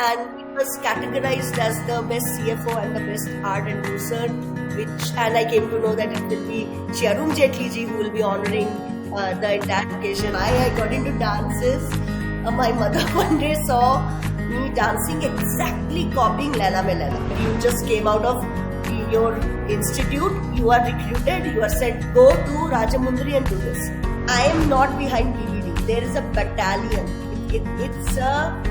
and it was categorized as the best CFO and the best art endorser, and I came to know that it will be Arun Jaitley ji who will be honoring the entire occasion. I got into dances. My mother one day saw me dancing exactly copying Laila Mein Laila. You just came out of your institute, you are recruited, you are said, go to Rajamundry and do this. I am not behind PVD. There is a battalion. It's a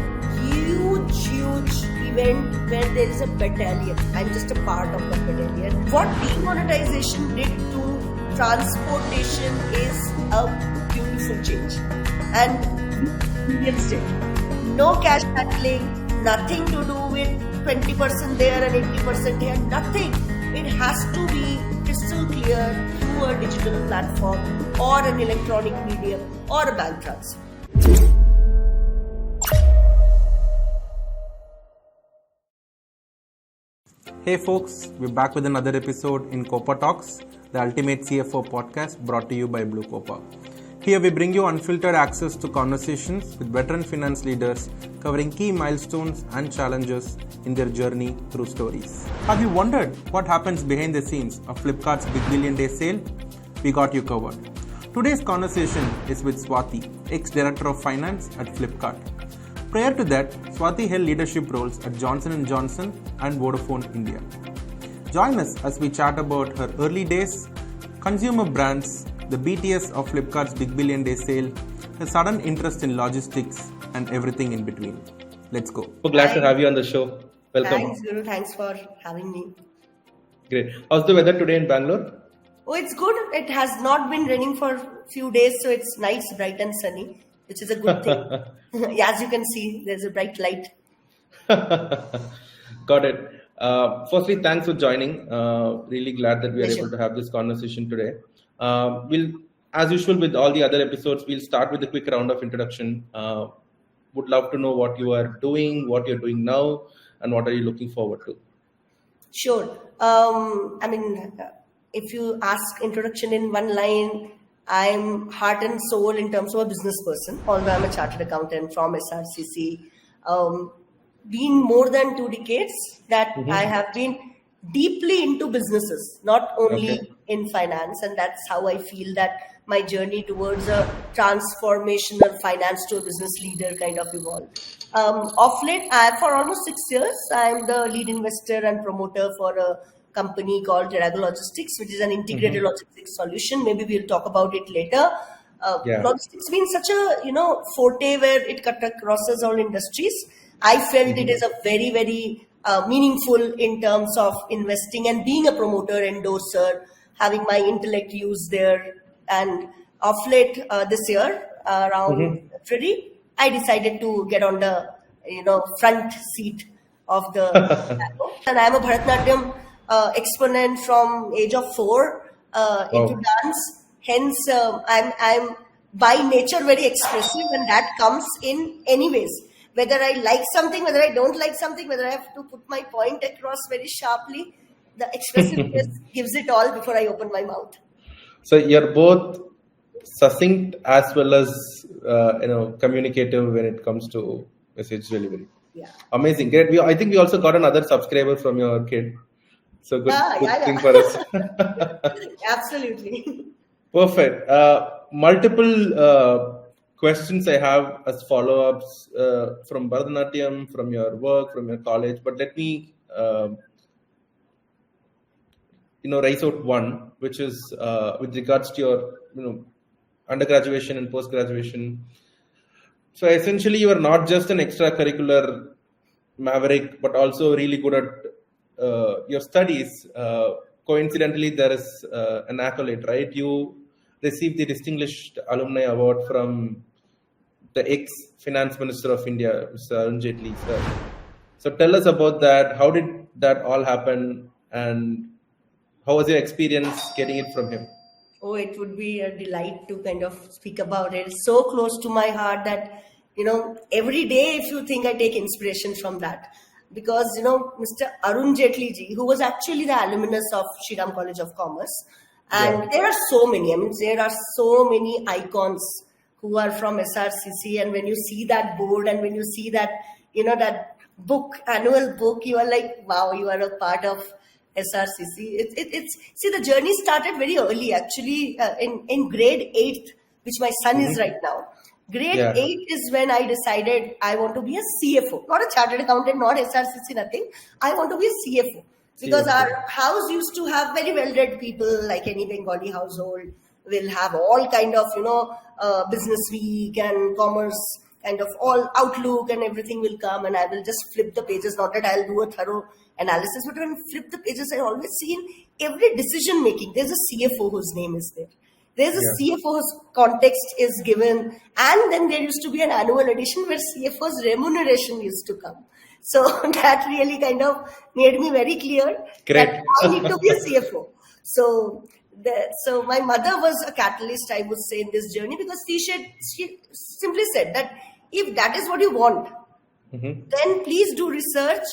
huge event where there is a battalion. I'm just a part of that battalion. What demonetization did to transportation is a beautiful change. And millions did. No cash handling, nothing to do with 20% there and 80% here, nothing. It has to be crystal clear through a digital platform or an electronic medium or a bank transfer. Hey folks, we're back with another episode in CopaTalks, the ultimate CFO podcast brought to you by Bluecopa. Here we bring you unfiltered access to conversations with veteran finance leaders covering key milestones and challenges in their journey through stories. Have you wondered what happens behind the scenes of Flipkart's Big Billion Day sale? We got you covered. Today's conversation is with Swati, ex-director of finance at Flipkart. Prior to that, Swati held leadership roles at Johnson & Johnson and Vodafone India. Join us as we chat about her early days, consumer brands, the BTS of Flipkart's Big Billion Day sale, her sudden interest in logistics, and everything in between. Let's go. So glad to have you on the show. Welcome. Thanks, Guru. Thanks for having me. Great. How's the weather today in Bangalore? Oh, it's good. It has not been raining for a few days, so it's nice, bright and sunny, which is a good thing. As you can see, there's a bright light. Got it. Firstly, thanks for joining. Really glad that we are able to have this conversation today. We'll, as usual with all the other episodes, we'll start with a quick round of introduction. Would love to know what you are doing, what you're doing now, and what are you looking forward to? Sure. If you ask introduction in one line, I'm heart and soul in terms of a business person, although I'm a chartered accountant from SRCC. Been more than 2 decades that I have been deeply into businesses, not only in finance, and that's how I feel that my journey towards a transformational finance to a business leader kind of evolved. Of late, for almost 6 years, I'm the lead investor and promoter for a company called Terrago Logistics, which is an integrated logistics solution. Maybe we'll talk about it later. Logistics means such a forte where it crosses all industries. I felt it is a very, very meaningful in terms of investing and being a promoter, endorser, having my intellect used there. And of late this year, around February, I decided to get on the front seat of the and I'm a Bharatanatyam exponent from age of 4 into dance. Hence, I'm by nature very expressive, and that comes in any ways. Whether I like something, whether I don't like something, whether I have to put my point across very sharply, the expressiveness gives it all before I open my mouth. So you're both succinct as well as communicative when it comes to message delivery. Yeah. Amazing. Great. I think we also got another subscriber from your kid. So good thing for us. Absolutely. Perfect. Multiple questions I have as follow-ups from Bharatanatyam, from your work, from your college. But let me raise out one, which is with regards to your undergraduation and post-graduation. So essentially, you are not just an extracurricular maverick, but also really good at your studies. Coincidentally, there is an accolade, right? You received the Distinguished Alumni Award from the ex-Finance Minister of India, Mr. Arun Jaitley, sir. So tell us about that. How did that all happen? And how was your experience getting it from him? Oh, it would be a delight to kind of speak about it. It's so close to my heart that, every day if you think I take inspiration from that. Because, Mr. Arun Jaitley ji, who was actually the alumnus of Shriram College of Commerce. And there are so many, there are so many icons who are from SRCC. And when you see that board and when you see that, that annual book, you are like, wow, you are a part of SRCC. It's see, the journey started very early, actually, in grade 8th, which my son is right now. Grade 8 is when I decided I want to be a CFO, not a chartered accountant, not SRCC, nothing. I want to be a CFO because our house used to have very well-read people, like any Bengali household will have all kind of, Business Week and Commerce, kind of all Outlook and everything will come, and I will just flip the pages. Not that I'll do a thorough analysis, but when I flip the pages, I always see in every decision making, there's a CFO whose name is there. There's a CFO whose context is given, and then there used to be an annual edition where CFO's remuneration used to come. So that really kind of made me very clear that I need to be a CFO. So my mother was a catalyst, I would say, in this journey, because she simply said that if that is what you want, then please do research.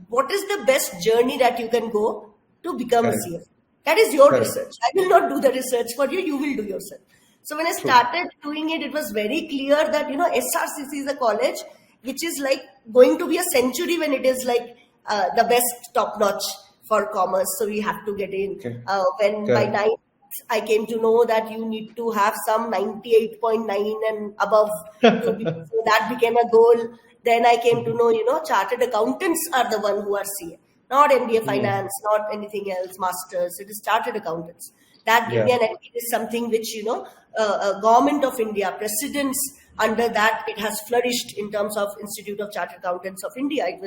What is the best journey that you can go to become a CFO? That is your research. I will not do the research for you. You will do yourself. So when I started doing it, it was very clear that, SRCC is a college which is like going to be a century when it is like the best top notch for commerce. So we have to get in. By 9th, I came to know that you need to have some 98.9 and above. So that became a goal. Then I came to know, chartered accountants are the one who are CA. Not MBA finance, not anything else, masters. It is chartered accountants. That gave me, and it is something which, government of India, precedents under that, it has flourished in terms of Institute of Chartered Accountants of India. It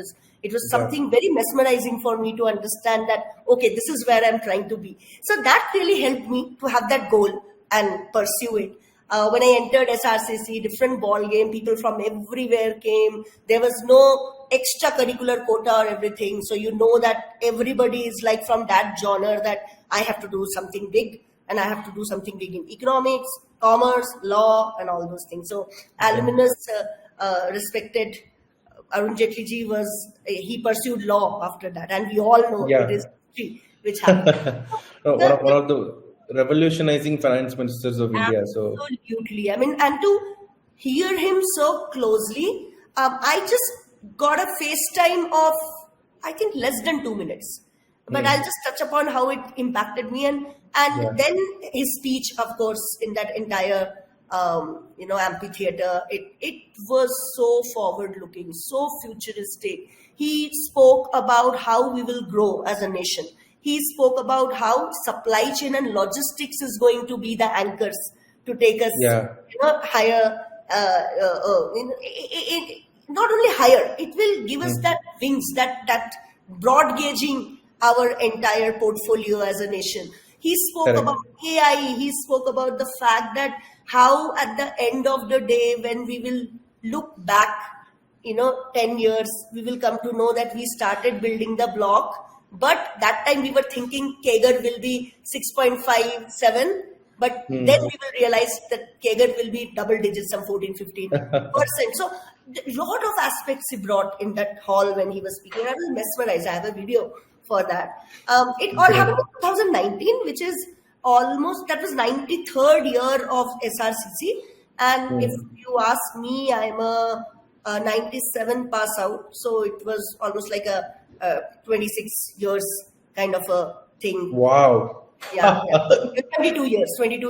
was something very mesmerizing for me to understand that, okay, this is where I'm trying to be. So that really helped me to have that goal and pursue it. When I entered SRCC, different ball game, people from everywhere came. There was no extracurricular quota or everything. So that everybody is like from that genre that I have to do something big, and I have to do something big in economics, commerce, law, and all those things. So alumnus, respected Arun Jaitley ji, he pursued law after that. And we all know it is history which happened. One of the revolutionizing finance ministers of India. Absolutely. I mean, and to hear him so closely, I just got a FaceTime of, I think, less than 2 minutes. But I'll just touch upon how it impacted me. And then his speech, of course, in that entire, amphitheater, it was so forward-looking, so futuristic. He spoke about how we will grow as a nation. He spoke about how supply chain and logistics is going to be the anchors to take us higher. Not only higher, it will give us that wings, that broad gauging our entire portfolio as a nation. He spoke about AI. He spoke about the fact that how at the end of the day, when we will look back, 10 years, we will come to know that we started building the block. But that time we were thinking CAGR will be 6.57, but then we will realize that CAGR will be double digits, some 14-15%. So a lot of aspects he brought in that hall when he was speaking. I was mesmerized. I have a video for that. It all happened in 2019, which is that was 93rd year of SRCC. And if you ask me, I'm a 97 pass out. So it was almost like a 26 years kind of a thing. Wow. Yeah. 22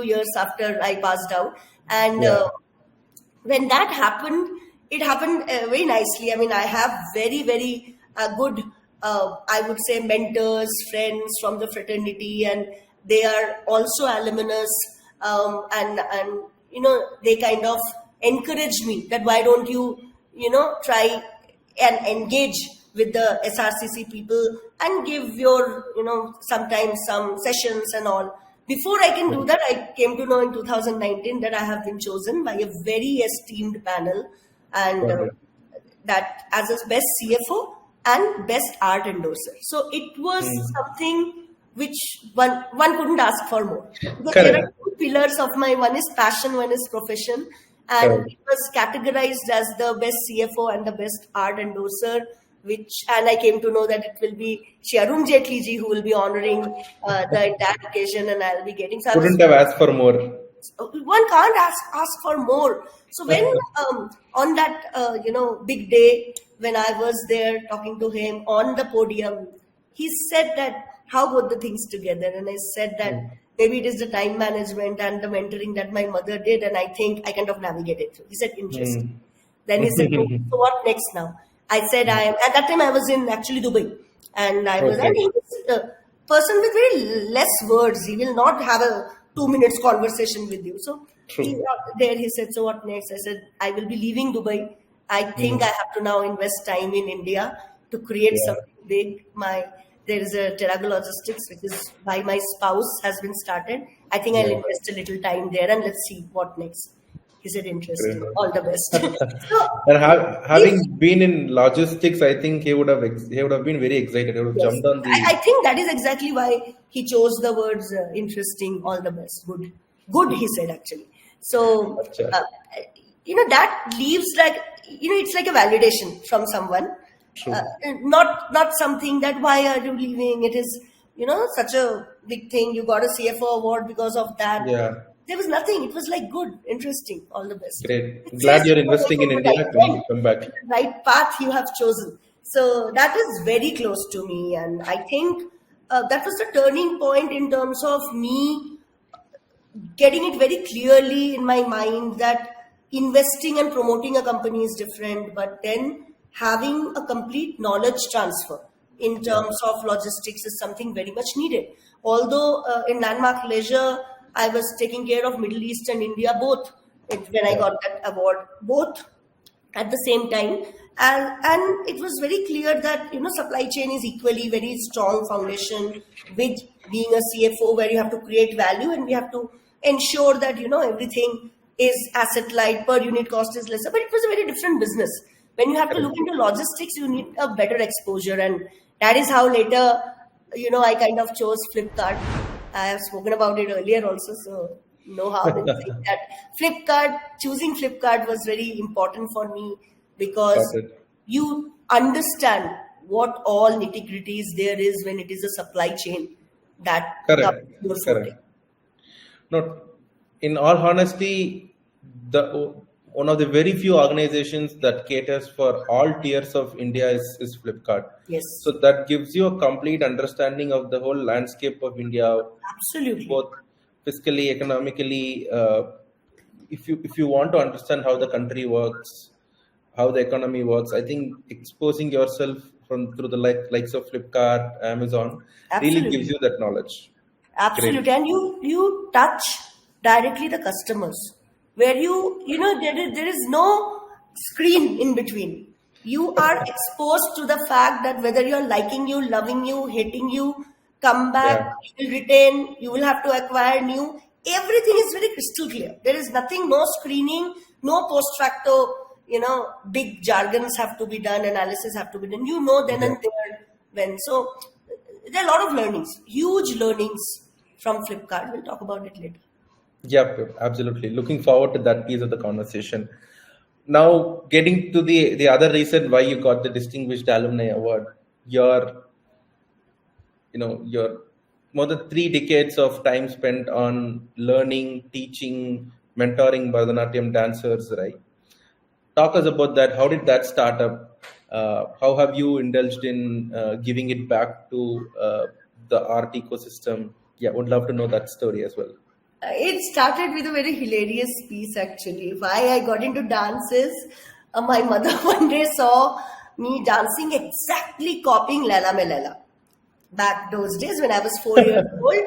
years after I passed out. And when that happened, it happened very nicely. I mean, I have very, very good, I would say, mentors, friends from the fraternity, and they are also alumnus. And they kind of encourage me that why don't you, try and engage with the SRCC people and give your, sometimes some sessions and all. Before I can do that, I came to know in 2019 that I have been chosen by a very esteemed panel, and that as a best CFO and best art endorser. So it was something which one couldn't ask for more. Because there are two pillars of one is passion, one is profession. And it was categorized as the best CFO and the best art endorser, and I came to know that it will be Arun Jaitley ji who will be honoring the entire occasion, and I'll be getting. So couldn't have asked for more. One can't ask for more. So when on that big day, when I was there talking to him on the podium, he said that how both the things together. And I said that maybe it is the time management and the mentoring that my mother did. And I think I kind of navigated through. He said, interesting. Then he said, "Okay, so what next now?" I said, at that time I was in actually Dubai. And I was, and he was a person with very less words. He will not have a 2 minutes conversation with you. So he said, "So what next?" I said, "I will be leaving Dubai. I think I have to now invest time in India to create something big. There is a Terrago Logistics, which is by my spouse, has been started. I think I'll invest a little time there and let's see what next." He said, "Interesting. All the best." So, and having been in logistics, I think he would have been very excited. He would have jumped on the. I think that is exactly why he chose the words "interesting." All the best. Good. He said actually. So that leaves like it's like a validation from someone. Not something that why are you leaving? It is such a big thing. You got a CFO award because of that. Yeah. There was nothing. It was like good, interesting, all the best. Great. Glad you're investing in India. Come back. The right path you have chosen. So that is very close to me. And I think that was the turning point in terms of me getting it very clearly in my mind that investing and promoting a company is different, but then having a complete knowledge transfer in terms of logistics is something very much needed. Although in Landmark Leisure, I was taking care of Middle East and India both when I got that award, both at the same time. And it was very clear that, supply chain is equally very strong foundation with being a CFO where you have to create value and we have to ensure that, everything is asset light, per unit cost is lesser. But it was a very different business. When you have to look into logistics, you need a better exposure. And that is how later, I kind of chose Flipkart. I have spoken about it earlier also, so know how to think that choosing Flipkart was very important for me because you understand what all nitty-gritties there is when it is a supply chain that Correct. No, in all honesty, one of the very few organizations that caters for all tiers of India is Flipkart. Yes. So that gives you a complete understanding of the whole landscape of India. Absolutely. Both fiscally, economically. If you want to understand how the country works, how the economy works, I think exposing yourself through the likes of Flipkart, Amazon really gives you that knowledge. Absolutely. Great. And you touch directly the customers. Where there is no screen in between. You are exposed to the fact that whether you're liking you, loving you, hating you, come back, you will retain, you will have to acquire new. Everything is very crystal clear. There is nothing, no screening, no post facto, big jargons have to be done, analysis have to be done. Then and there when. So there are a lot of learnings, huge learnings from Flipkart. We'll talk about it later. Yep, absolutely. Looking forward to that piece of the conversation. Now, getting to the other reason why you got the Distinguished Alumni Award, your more than 3 decades of time spent on learning, teaching, mentoring Bharatanatyam dancers, right? Talk us about that. How did that start up? How have you indulged in giving it back to the art ecosystem? Yeah, would love to know that story as well. It started with a very hilarious piece actually. Why I got into dances, my mother one day saw me dancing exactly copying Laila Mein Laila. Back those days when I was 4 years old,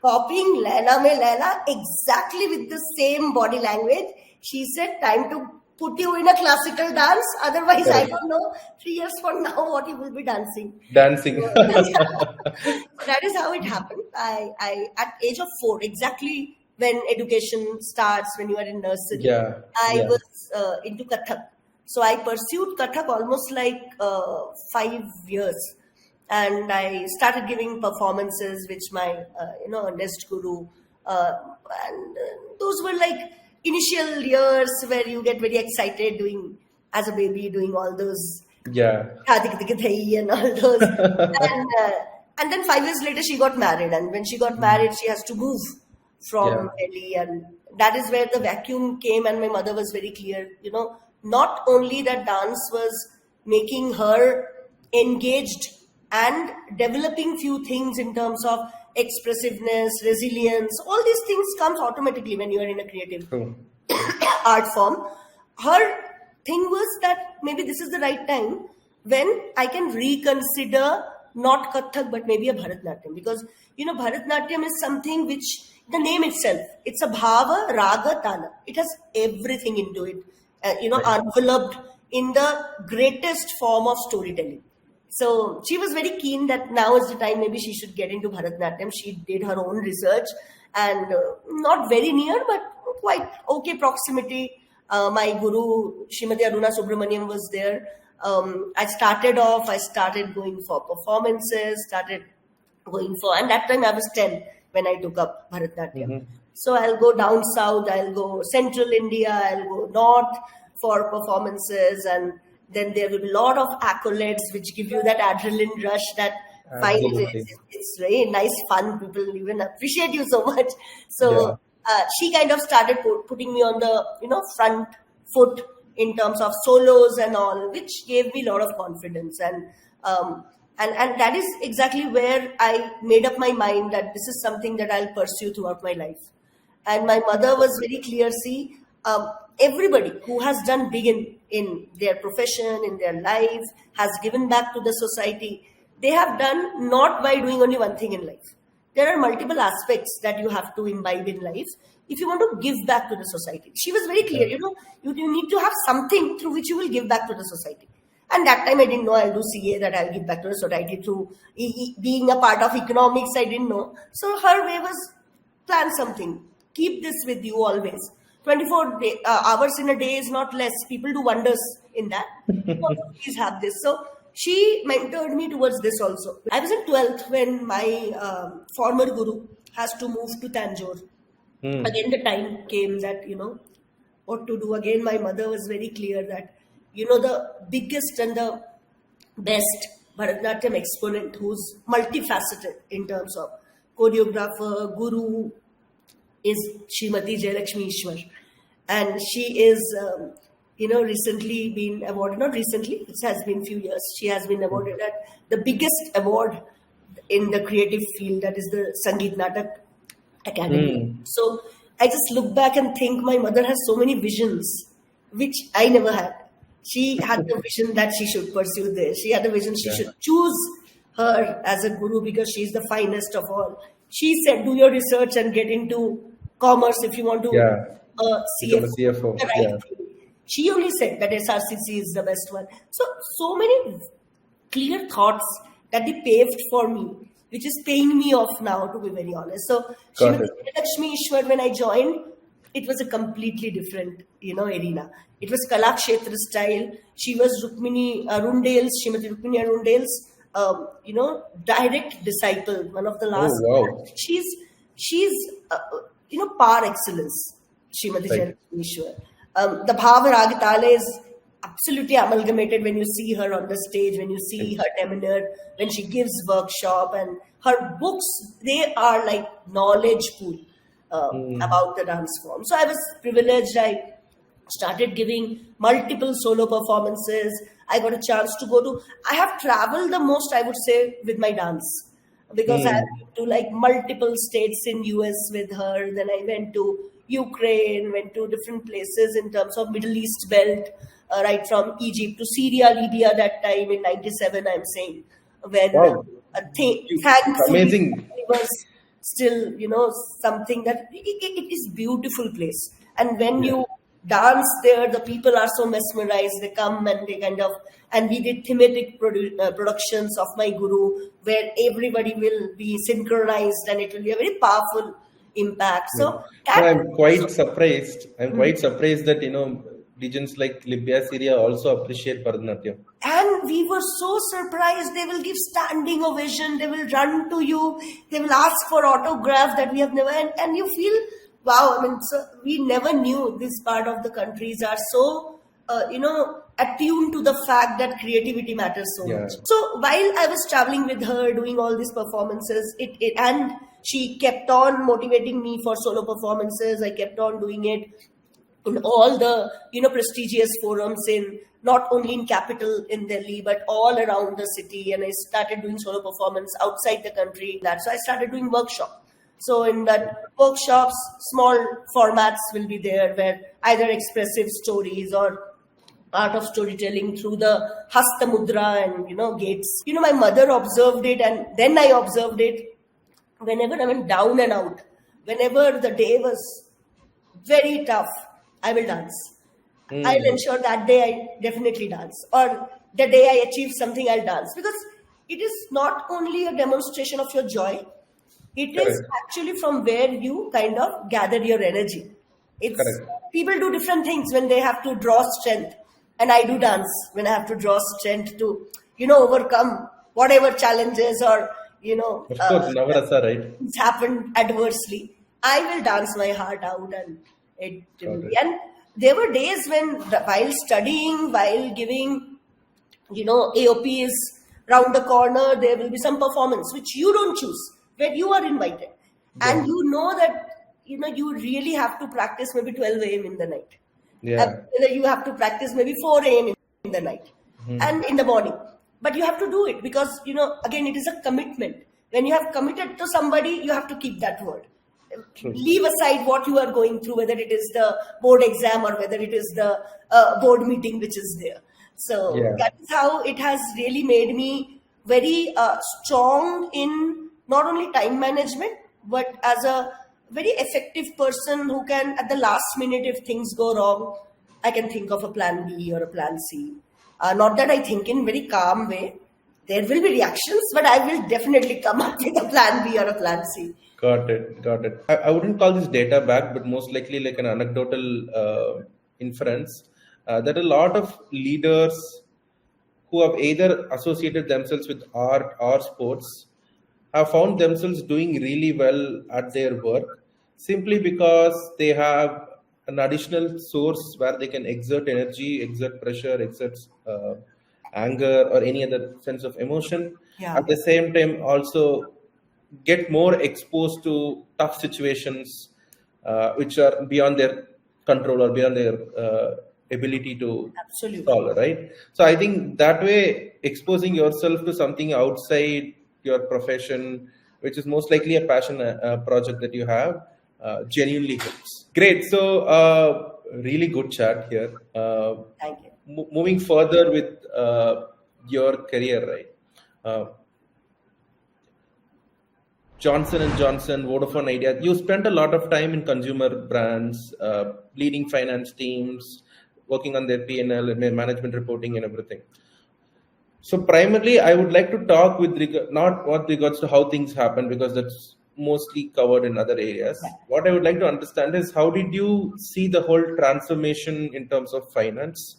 copying Laila Mein Laila exactly with the same body language. She said, "Time to put you in a classical dance. Otherwise, I don't know, 3 years from now what you will be dancing." Dancing. That is how it happened. I at age of 4, exactly when education starts, when you are in nursery, I was into Kathak. So I pursued Kathak almost like 5 years. And I started giving performances, which my, nest guru, and those were like initial years where you get very excited as a baby, doing all those. Yeah. And all those. And then 5 years later, she got married. And when she got married, she has to move from Delhi. And that is where the vacuum came. And my mother was very clear, not only that dance was making her engaged and developing few things in terms of expressiveness, resilience. All these things comes automatically when you are in a creative True. art form. Her thing was that maybe this is the right time when I can reconsider not Kathak but maybe a Bharatanatyam, because Bharatanatyam is something which the name itself, it's a bhava, raga, tala. It has everything into it, enveloped in the greatest form of storytelling. So she was very keen that now is the time maybe she should get into Bharatanatyam. She did her own research and not very near but quite okay proximity. My guru, Srimati Aruna Subramaniam, was there. I started going for performances, and that time I was 10 when I took up Bharatanatyam. Mm-hmm. So I'll go down south, I'll go central India, I'll go north for performances, and then there will be a lot of accolades which give you that adrenaline rush that it's very nice fun. People even appreciate you so much. So she kind of started putting me on the front foot in terms of solos and all, which gave me a lot of confidence. And that is exactly where I made up my mind that this is something that I'll pursue throughout my life. And my mother was very clear. See, everybody who has done big in their profession, in their life, has given back to the society. They have done not by doing only one thing in life. There are multiple aspects that you have to imbibe in life if you want to give back to the society. She was very clear, you need to have something through which you will give back to the society. And that time I didn't know I'll do CA, that I'll give back to the society through being a part of economics. I didn't know. So her way was plan something. Keep this with you always. 24 hours in a day is not less. People do wonders in that. Please have this. So she mentored me towards this also. I was in 12th when my former guru has to move to Tanjore. Again, the time came that, what to do. Again, my mother was very clear that, the biggest and the best Bharatanatyam exponent who's multifaceted in terms of choreographer, guru, is Srimati Jayalakshmi Ishwar. And she is, recently been awarded, not recently, it has been few years, she has been awarded at the biggest award in the creative field, that is the Sangeet Natak Academy. So I just look back and think my mother has so many visions, which I never had. She had the vision that she should pursue this. She had the vision she should choose her as a guru because she's the finest of all. She said, do your research and get into commerce if you want to become a CFO. She only said that SRCC is the best one. So many clear thoughts that they paved for me, which is paying me off now, to be very honest. So Lakshmi Ishwar, when I joined, it was a completely different, arena. It was Kala Kshetra style. She was Rukmini Arundale's, Srimati Rukmini Arundale's, direct disciple, one of the last. Oh, wow. She's par excellence, Srimati Jayalakshmi Ishwar. The Bhava Ragatala is absolutely amalgamated when you see her on the stage, when you see her demeanor, when she gives workshop, and her books, they are like knowledge pool about the dance form. So I was privileged. I started giving multiple solo performances. I got a chance to I have traveled the most, I would say, with my dance, because I went to like multiple states in US with her. Then I went to Ukraine, went to different places in terms of Middle East belt, right from Egypt to Syria, Libya that time in 97, I'm saying. When thanks amazing. It was still, something that it is beautiful place. And when you dance there, the people are so mesmerized. They come and they and we did thematic productions of my guru where everybody will be synchronized and it will be a very powerful impact. So I'm quite surprised. I'm quite surprised that, regions like Libya, Syria also appreciate Bharatanatyam. And we were so surprised. They will give standing ovation. They will run to you. They will ask for autograph that we have never, and you feel, wow, so we never knew this part of the countries are so, attuned to the fact that creativity matters so much. So while I was traveling with her, doing all these performances, and she kept on motivating me for solo performances. I kept on doing it. in all the prestigious forums in not only in capital in Delhi but all around the city. And I started doing solo performance outside the country. So I started doing workshop. So in that workshops, small formats will be there where either expressive stories or art of storytelling through the hasta mudra and gates. My mother observed it, and then I observed it. Whenever I went down and out, whenever the day was very tough, I will dance. I'll ensure that day I definitely dance, or the day I achieve something, I'll dance, because it is not only a demonstration of your joy, it is Correct. actually from where you kind of gather your energy. It's Correct. People do different things when they have to draw strength, and I do dance when I have to draw strength to overcome whatever challenges or Of course, Navarasa, right? it's happened adversely. I will dance my heart out, and it Got it. and there were days when while studying, while giving AOP is round the corner, there will be some performance which you don't choose, where you are invited, and that you really have to practice maybe 12 a.m. in the night. Yeah. You have to practice maybe 4 a.m. in the night and in the morning. But you have to do it because, again, it is a commitment. When you have committed to somebody, you have to keep that word. True. Leave aside what you are going through, whether it is the board exam or whether it is the board meeting which is there. So that is how it has really made me very strong in not only time management, but as a very effective person who can, at the last minute, if things go wrong, I can think of a plan B or a plan C. Not that I think in very calm way. There will be reactions, but I will definitely come up with a plan B or a plan C. Got it. I wouldn't call this data back, but most likely like an anecdotal inference. There are a lot of leaders who have either associated themselves with art or sports, have found themselves doing really well at their work simply because they have an additional source where they can exert energy, exert pressure, exert anger or any other sense of emotion. Yeah. At the same time, also get more exposed to tough situations which are beyond their control or beyond their ability to Absolutely. solve, right? So I think that way, exposing yourself to something outside your profession, which is most likely a passion project that you have, genuinely helps. Great. So really good chat here. Thank you. Moving further with your career, right? Johnson and Johnson, Vodafone Idea. You spent a lot of time in consumer brands, leading finance teams, working on their P&L and management reporting and everything. So primarily, I would like to talk with not what regards to how things happen, because that's mostly covered in other areas. What I would like to understand is how did you see the whole transformation in terms of finance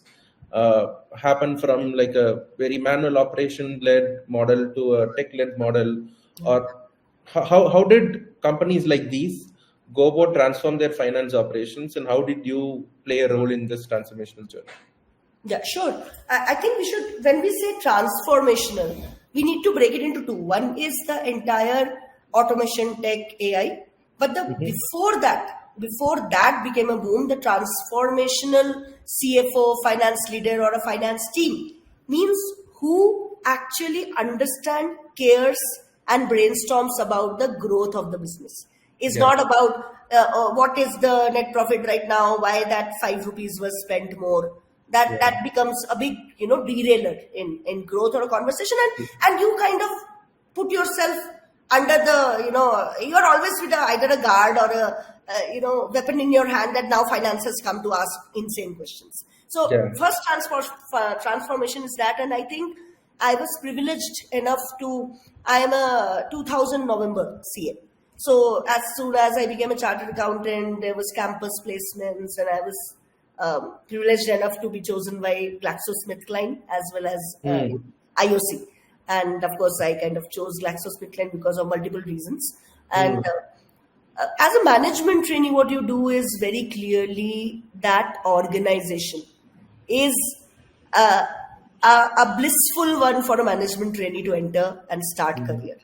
happen from like a very manual operation led model to a tech led model, or how did companies like these go about transform their finance operations, and how did you play a role in this transformational journey? Yeah, sure. I think we should, when we say transformational, we need to break it into two. One is the entire automation, tech, AI. But before that became a boom, the transformational CFO, finance leader, or a finance team means who actually understand, cares, and brainstorms about the growth of the business. It's not about what is the net profit right now, why that 5 rupees was spent more. That becomes a big, derailer in growth or a conversation. And you kind of put yourself under the, you're always with either a guard or a, weapon in your hand that now finance has come to ask insane questions. So first transformation is that. And I think I was privileged enough I am a 2000 November CA. So as soon as I became a chartered accountant, there was campus placements, and I was privileged enough to be chosen by GlaxoSmithKline as well as IOC. And of course, I kind of chose GlaxoSmithKline because of multiple reasons. And as a management trainee, what you do is very clearly that organization is a blissful one for a management trainee to enter and start career.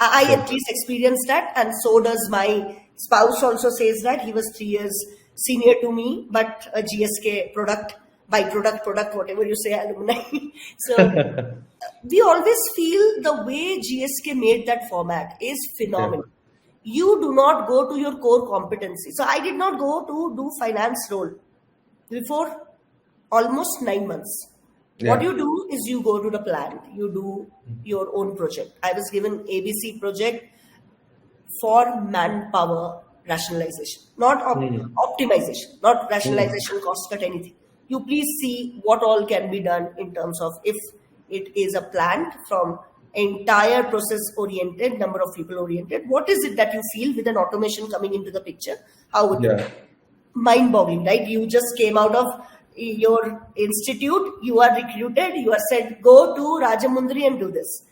I at least experienced that, and so does my spouse also says that. He was 3 years senior to me, but a GSK product, byproduct, whatever you say, alumni. So we always feel the way GSK made that format is phenomenal. You do not go to your core competency. So I did not go to do finance role before almost 9 months. What you do is you go to the plant, you do your own project. I was given ABC project for manpower rationalization, not optimization, not rationalization, cost cut, anything. You please see what all can be done in terms of if it is a plant from entire process oriented, number of people oriented. What is it that you feel with an automation coming into the picture? How would you? Mind boggling, right? You just came out of your institute, you are recruited, you are said, go to Rajamundry and do this.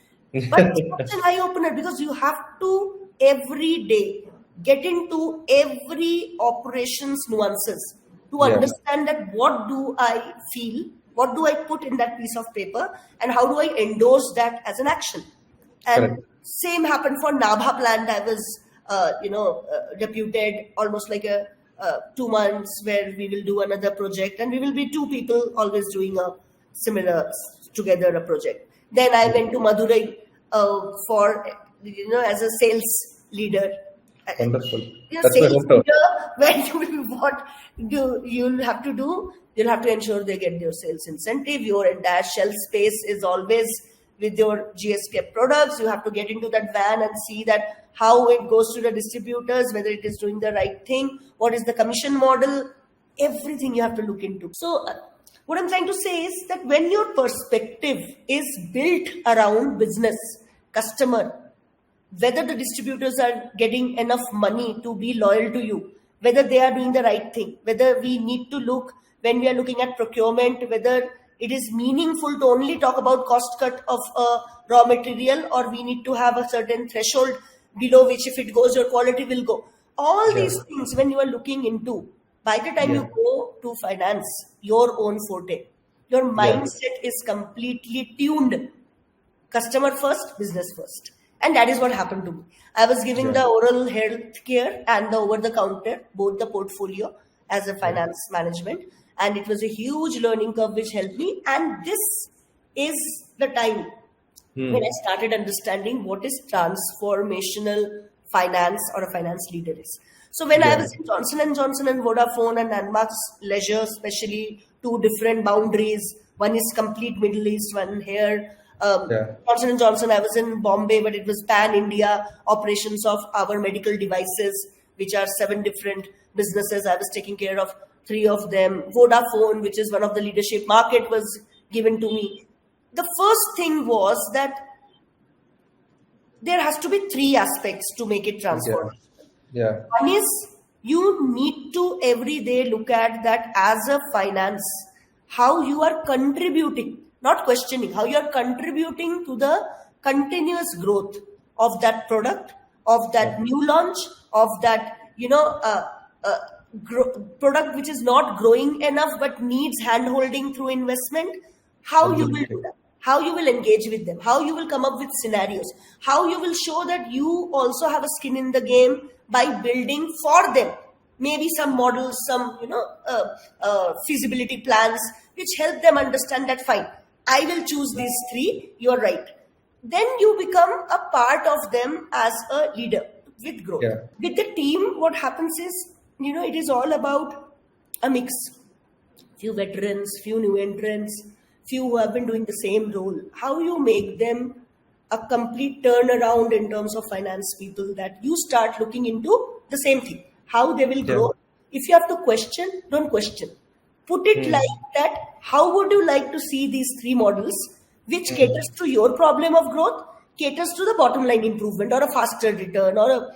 But it's such an eye opener because you have to every day get into every operations nuances to understand that what do I feel, what do I put in that piece of paper, and how do I endorse that as an action. And same happened for Nabha plant. I was, deputed almost like a 2 months where we will do another project, and we will be 2 people always doing a similar together a project. Then I went to Madurai for as a sales leader. Wonderful. That's sales leader, where you'll have to do. You'll have to ensure they get their sales incentive. Your entire shelf space is always with your GSK products. You have to get into that van and see that how it goes to the distributors, whether it is doing the right thing, what is the commission model, everything you have to look into. So what I'm trying to say is that when your perspective is built around business, customer, whether the distributors are getting enough money to be loyal to you, whether they are doing the right thing, whether we need to look, when we are looking at procurement, whether it is meaningful to only talk about cost cut of a raw material, or we need to have a certain threshold below which if it goes, your quality will go. All these things, when you are looking into, by the time you go to finance, your own forte, your mindset is completely tuned. Customer first, business first. And that is what happened to me. I was giving the oral health care and the over-the-counter, both the portfolio as a finance management. And it was a huge learning curve which helped me. And this is the time when I started understanding what is transformational finance or a finance leader is. So when I was in Johnson & Johnson and Vodafone and Landmark's Leisure, especially 2 different boundaries, one is complete Middle East, one here. Johnson & Johnson, I was in Bombay, but it was pan-India operations of our medical devices, which are 7 different businesses. I was taking care of 3 of them. Vodafone, which is one of the leadership market, was given to me. The first thing was that there has to be 3 aspects to make it transformational. One is you need to every day look at that as a finance, how you are contributing, not questioning, how you are contributing to the continuous growth of that product, of that new launch, of that, product which is not growing enough but needs hand-holding through investment. How you will do that, how you will engage with them, how you will come up with scenarios, how you will show that you also have a skin in the game by building for them maybe some models, some feasibility plans which help them understand that fine, I will choose these 3, you're right. Then you become a part of them as a leader with growth. With the team, what happens is, it is all about a mix. Few veterans, few new entrants, few who have been doing the same role. How you make them a complete turnaround in terms of finance people, that you start looking into the same thing, how they will grow. If you have to question, don't question. Put it like that. How would you like to see these 3 models, which caters to your problem of growth, caters to the bottom line improvement or a faster return, or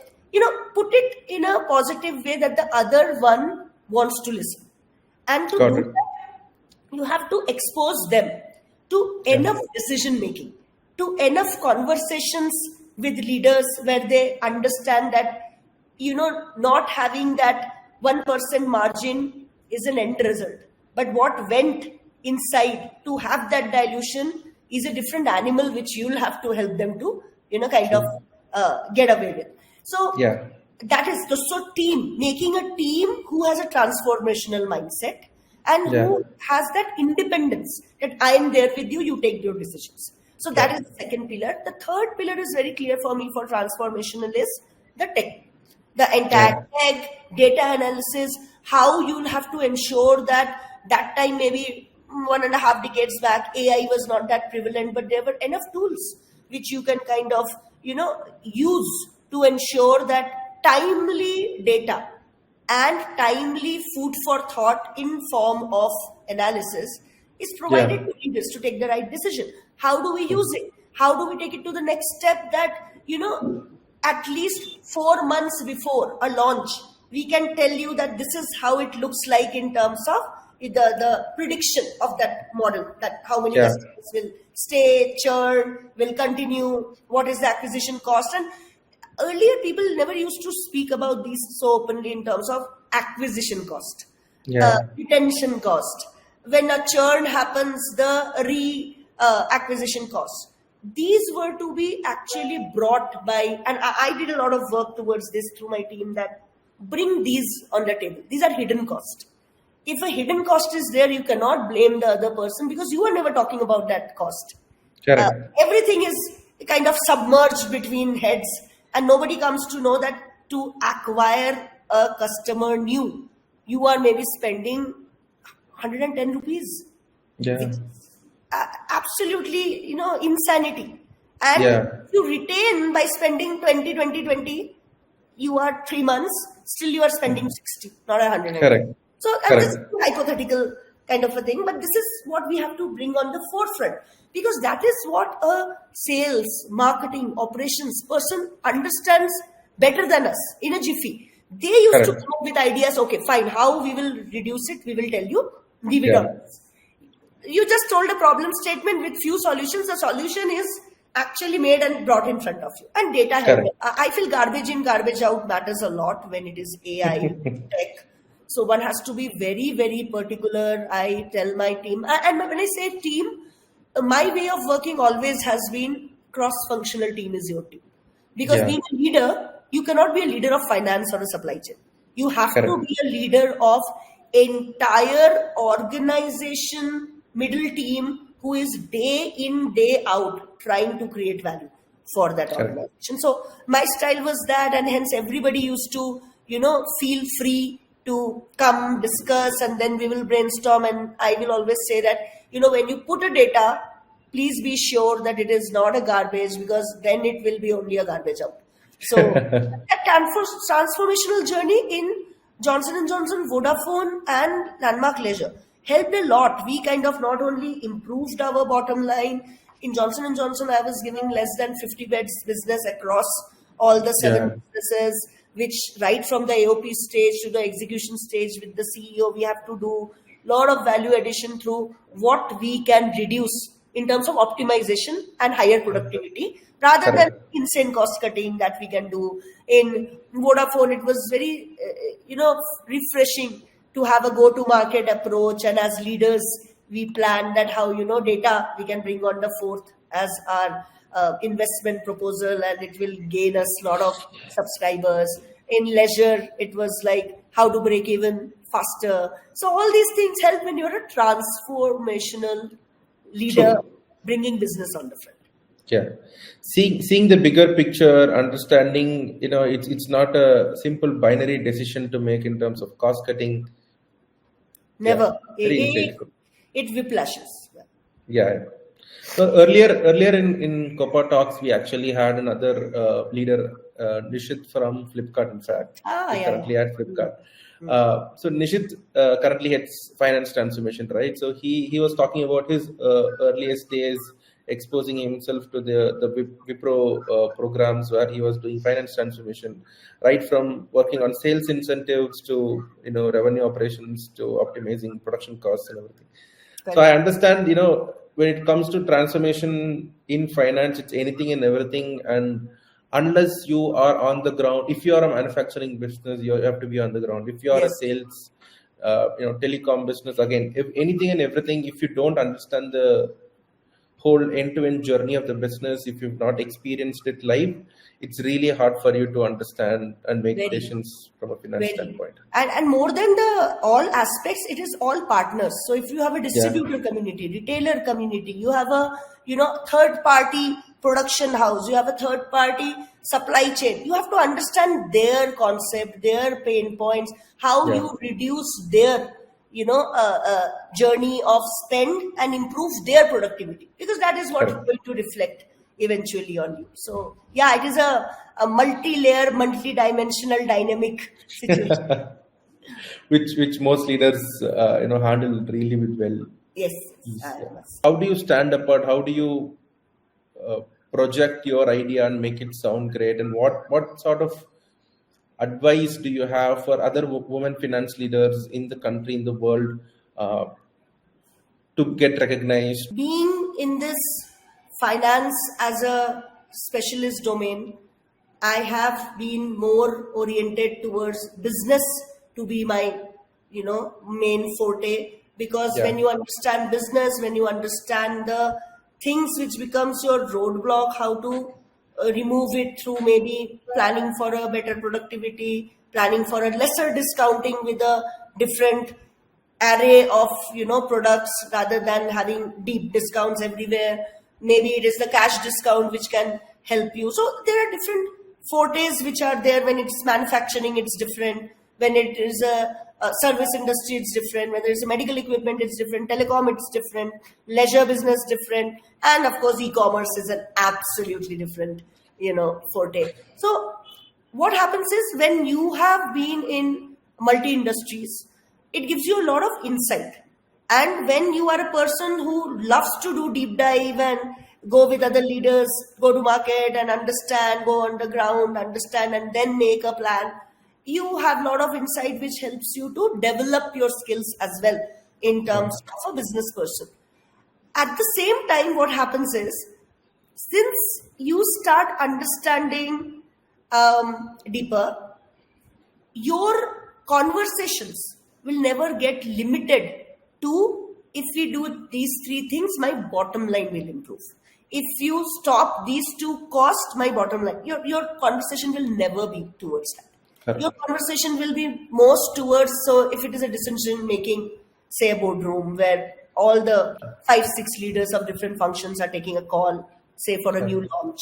put it in a positive way that the other one wants to listen. And to do that, you have to expose them to enough decision making, to enough conversations with leaders where they understand that, not having that 1% margin is an end result. But what went inside to have that dilution is a different animal which you'll have to help them to, get away with. So that is so team, making a team who has a transformational mindset and who has that independence that I am there with you, you take your decisions. So that is the second pillar. The third pillar is very clear for me for transformational is the tech. The entire tech, data analysis, how you'll have to ensure that time, maybe 1.5 decades back, AI was not that prevalent, but there were enough tools which you can kind of, use to ensure that timely data and timely food for thought in form of analysis is provided to leaders to take the right decision. How do we use it? How do we take it to the next step that, at least 4 months before a launch, we can tell you that this is how it looks like in terms of the prediction of that model, that how many customers will stay, churn, will continue, what is the acquisition cost. And earlier people never used to speak about these so openly in terms of acquisition cost, retention cost. When a churn happens, the acquisition cost. These were to be actually brought by, and I did a lot of work towards this through my team, that bring these on the table. These are hidden costs. If a hidden cost is there, you cannot blame the other person because you are never talking about that cost. Everything is kind of submerged between heads, and nobody comes to know that to acquire a customer new, you are maybe spending 110 rupees. Absolutely, insanity. And you retain by spending 20, you are 3 months, still you are spending 60, not 100. Correct. So that's just hypothetical kind of a thing, but this is what we have to bring on the forefront, because that is what a sales, marketing, operations person understands better than us in a jiffy. They used to come up with ideas, okay, fine, how we will reduce it, we will tell you, leave it on. You just told a problem statement with few solutions. The solution is actually made and brought in front of you. And data help. I feel garbage in, garbage out matters a lot when it is AI tech. So one has to be very, very particular. I tell my team, and when I say team, my way of working always has been cross-functional team is your team. Because being a leader, you cannot be a leader of finance or a supply chain. You have to be a leader of entire organization, middle team, who is day in, day out trying to create value for that organization. So my style was that, and hence everybody used to, feel free to come discuss, and then we will brainstorm. And I will always say that, when you put a data, please be sure that it is not a garbage, because then it will be only a garbage out. So that transformational journey in Johnson & Johnson, Vodafone and Landmark Leisure helped a lot. We kind of not only improved our bottom line. In Johnson & Johnson, I was giving less than 50 beds business across all the 7 businesses, which right from the AOP stage to the execution stage with the CEO, we have to do a lot of value addition through what we can reduce in terms of optimization and higher productivity, rather than insane cost cutting that we can do. In Vodafone, it was very, refreshing to have a go-to-market approach. And as leaders, we planned that how, data we can bring on the fourth as our investment proposal, and it will gain us a lot of subscribers. In leisure, it was like how to break even faster. So all these things help when you're a transformational leader bringing business on the front. Seeing the bigger picture, understanding, it's not a simple binary decision to make in terms of cost cutting. Never. It whiplashes. So earlier in CopaTalks, we actually had another leader, Nishit from Flipkart, in fact. Currently at Flipkart. So Nishit currently heads finance transformation, right? So he was talking about his earliest days, exposing himself to the Wipro programs where he was doing finance transformation, right from working on sales incentives to revenue operations to optimizing production costs and everything. So I understand, when it comes to transformation in finance, it's anything and everything. And unless you are on the ground, if you are a manufacturing business, you have to be on the ground. If you are a sales, telecom business, again, if anything and everything, if you don't understand the whole end-to-end journey of the business, if you've not experienced it live, it's really hard for you to understand and make Very. decisions from a finance standpoint. And more than the all aspects, it is all partners. So if you have a distributor community, retailer community, you have a third party production house, you have a third party supply chain, you have to understand their concept, their pain points, how you reduce their journey of spend and improve their productivity, because that is what is going to reflect eventually on you. So it is a multi-layer, multi-dimensional, dynamic situation. which most leaders handle really well. Yes. How do you stand apart? How do you project your idea and make it sound great? And what sort of advice do you have for other women finance leaders in the country, in the world, to get recognized? Being in this finance as a specialist domain, I have been more oriented towards business to be my main forte, because when you understand business, when you understand the things which becomes your roadblock, how to remove it through maybe planning for a better productivity, planning for a lesser discounting with a different array of products rather than having deep discounts everywhere. Maybe it is the cash discount which can help you. So there are different fortes which are there. When it's manufacturing, it's different. When it is a service industry, it's different. When there's a medical equipment, it's different. Telecom, it's different. Leisure business, different. And of course, e-commerce is an absolutely different, forte. So what happens is, when you have been in multi-industries, it gives you a lot of insight. And when you are a person who loves to do deep dive and go with other leaders, go to market and understand, go underground, understand, and then make a plan, you have a lot of insight which helps you to develop your skills as well in terms of a business person. At the same time, what happens is, since you start understanding deeper, your conversations will never get limited to, if we do these three things, my bottom line will improve. If you stop these two costs, my bottom line, your conversation will never be towards that. Your conversation will be most towards, so if it is a decision making, say a boardroom where all the 5-6 leaders of different functions are taking a call, say for a new launch,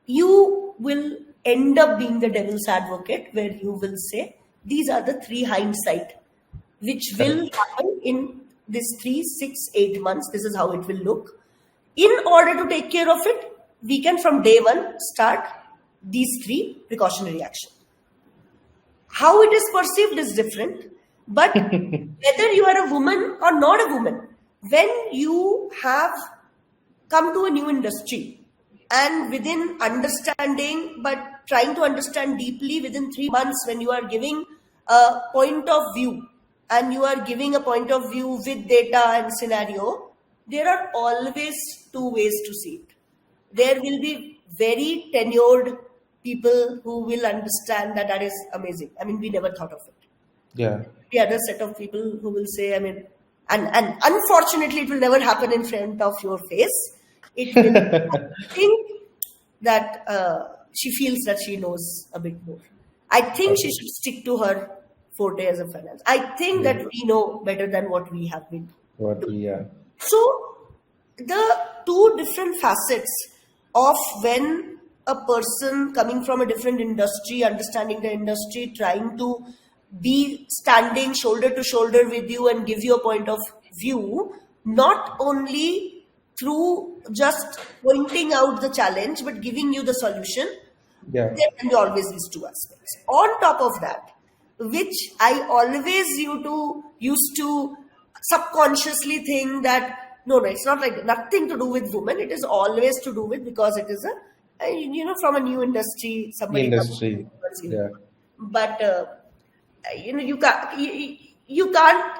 you will end up being the devil's advocate, where you will say, these are the 3 hindsight, which will happen in this 3, 6, 8 months. This is how it will look. In order to take care of it, we can from day one start these 3 precautionary actions. How it is perceived is different, but whether you are a woman or not a woman, when you have come to a new industry and within understanding, but trying to understand deeply within 3 months, when you are giving a point of view and you are giving a point of view with data and scenario, there are always 2 ways to see it. There will be very tenured people who will understand that is amazing. I mean, we never thought of it. Yeah. The other set of people who will say, and unfortunately, it will never happen in front of your face. It will think that she feels that she knows a bit more. I think she should stick to her forte as a finance. I think that we know better than what we have been. So the 2 different facets of when a person coming from a different industry, understanding the industry, trying to be standing shoulder to shoulder with you and give you a point of view, not only through just pointing out the challenge, but giving you the solution. There can be always these 2 aspects. On top of that, which I always used to subconsciously think that, no, it's not like nothing to do with women. It is always to do with, because it is from a new industry, somebody industry. But you can't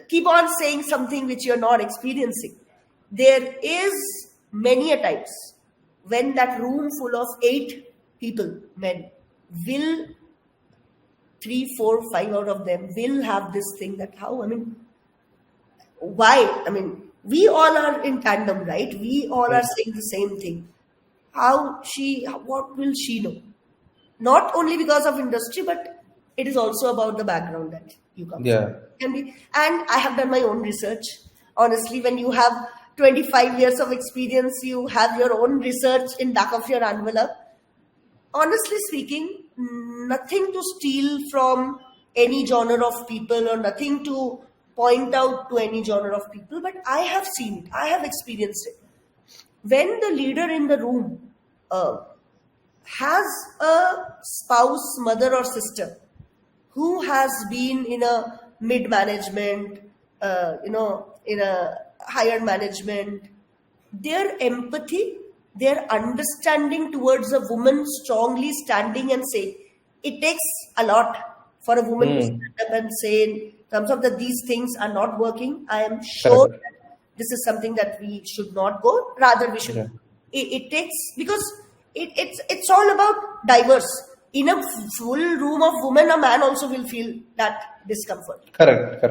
keep on saying something which you're not experiencing. There is many a times when that room full of 8 people, men, will 3, 4, 5 out of them will have this thing that why? I mean, We all are in tandem, right? We all are saying the same thing. What will she know? Not only because of industry, but it is also about the background that you come Yeah. from. And I have done my own research. Honestly, when you have 25 years of experience, you have your own research in back of your envelope. Honestly speaking, nothing to steal from any genre of people or nothing to point out to any genre of people, but I have seen it, I have experienced it. When the leader in the room has a spouse, mother, or sister who has been in a mid management, in a higher management, their empathy, their understanding towards a woman strongly standing and saying, it takes a lot for a woman to stand up and say, in terms of that these things are not working. I am sure Correct. that this is something that we should not go. Rather, we should. Yeah. It takes, because it's all about diverse. In a full room of women, a man also will feel that discomfort. Correct.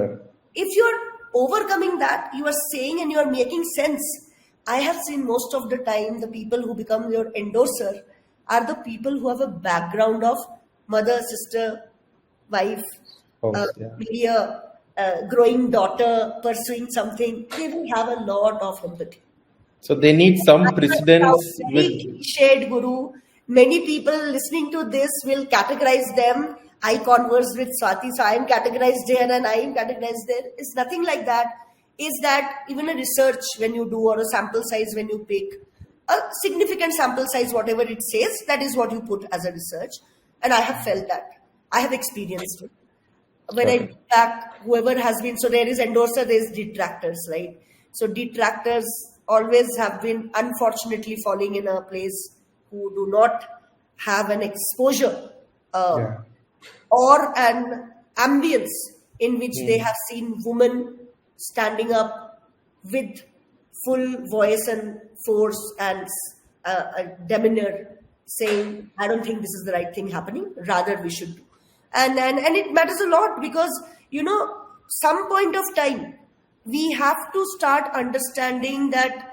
If you're overcoming that, you are saying and you are making sense. I have seen most of the time the people who become your endorser are the people who have a background of mother, sister, wife, maybe a growing daughter pursuing something. They will have a lot of empathy. So they need some precedence Very with. cliched, Guru. Many people listening to this will categorize them. I converse with Swati, so I am categorized here and I am categorized there. It's nothing like that. Is that even a research when you do, or a sample size when you pick, a significant sample size, whatever it says, that is what you put as a research. And I have felt that. I have experienced it. When I look back, whoever has been, so there is endorser, there is detractors, right? So detractors always have been unfortunately falling in a place who do not have an exposure or an ambience in which they have seen women standing up with full voice and force and a demeanor saying, I don't think this is the right thing happening, rather we should do. And it matters a lot because, some point of time, we have to start understanding that